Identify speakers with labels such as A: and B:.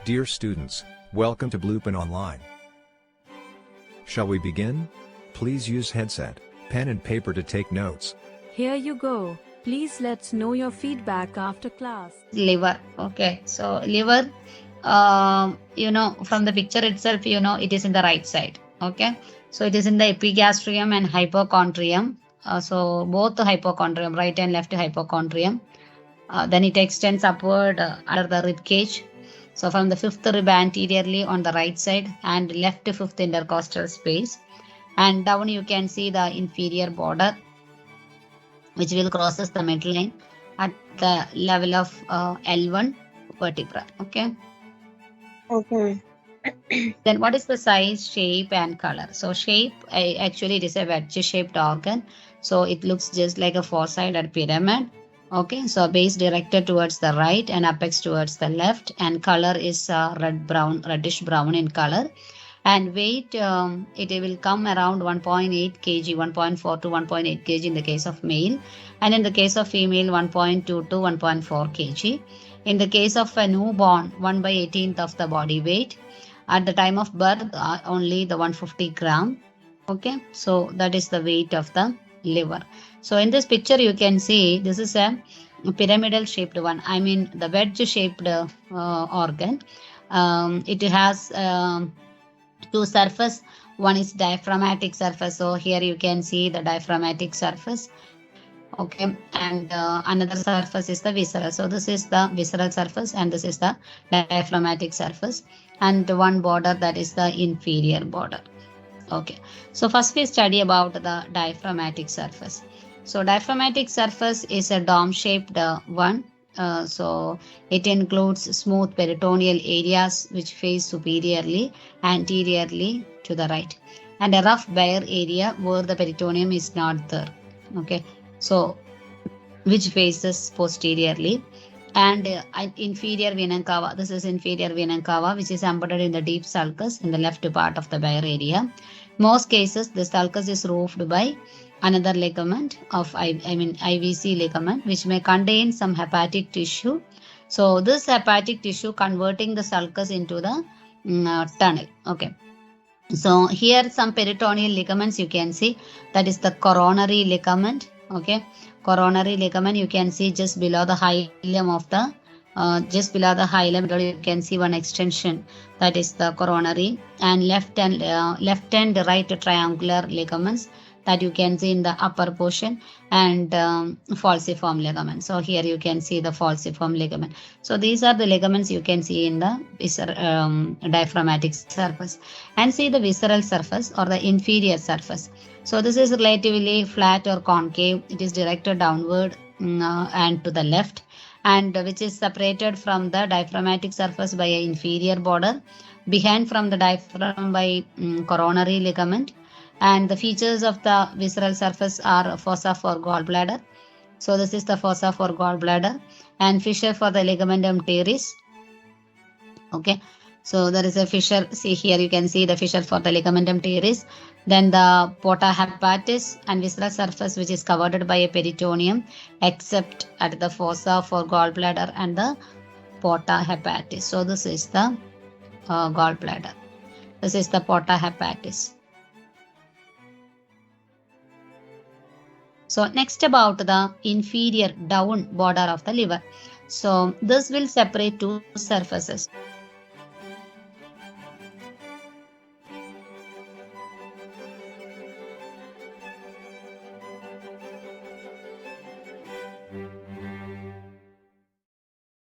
A: Dear students, welcome to Bluepen Online. Shall we begin? Please use headset, pen and paper to take notes.
B: Here you go. Please let's know your feedback after class.
C: Liver. Okay, so liver, from the picture itself, it is in the right side. Okay, so it is in the epigastrium and hypochondrium. So both the hypochondrium, right and left hypochondrium. Then it extends upward under the rib cage. So from the fifth rib anteriorly on the right side and left fifth intercostal space. And down you can see the inferior border, which will crosses the midline at the level of L1 vertebra. Okay.
D: Okay.
C: Then what is the size, shape, and color? So shape, actually it is a wedge-shaped organ. So it looks just like a four-sided pyramid. Okay, so base directed towards the right and apex towards the left, and color is reddish brown in color. And weight, it will come around 1.8 kg, 1.4 to 1.8 kg in the case of male, and in the case of female 1.2 to 1.4 kg. In the case of a newborn, 1/18th of the body weight. At the time of birth, only the 150 gram. Okay, so that is the weight of the liver. So in this picture you can see this is a pyramidal shaped one. I mean the wedge shaped organ. It has two surface. One is diaphragmatic surface. So here you can see the diaphragmatic surface. Okay, and another surface is the visceral. So this is the visceral surface and this is the diaphragmatic surface, and one border, that is the inferior border. Okay, so first we study about the diaphragmatic surface. So diaphragmatic surface is a dome shaped one. So it includes smooth peritoneal areas which face superiorly, anteriorly to the right, and a rough bare area where the peritoneum is not there. Okay, so which faces posteriorly, and inferior vena cava. This is inferior vena cava, which is embedded in the deep sulcus in the left part of the bare area. Most cases, the sulcus is roofed by another ligament of IVC ligament, which may contain some hepatic tissue. So this hepatic tissue converting the sulcus into the tunnel. Okay. So here some peritoneal ligaments you can see, that is the coronary ligament. Okay, coronary ligament you can see just below the hilum of the you can see one extension, that is the coronary, and left and right triangular ligaments that you can see in the upper portion, and falciform ligament. So here you can see the falciform ligament. So these are the ligaments you can see in the diaphragmatic surface. And see the visceral surface or the inferior surface. So this is relatively flat or concave. It is directed downward and to the left, and which is separated from the diaphragmatic surface by an inferior border, behind from the diaphragm by coronary ligament. And the features of the visceral surface are fossa for gallbladder. So this is the fossa for gallbladder, and fissure for the ligamentum teres. Okay, so there is a fissure. See here you can see the fissure for the ligamentum teres. Then the porta hepatis and visceral surface, which is covered by a peritoneum, except at the fossa for gallbladder and the porta hepatis. So this is the gallbladder. This is the porta hepatis. So next about the inferior down border of the liver. So this will separate two surfaces.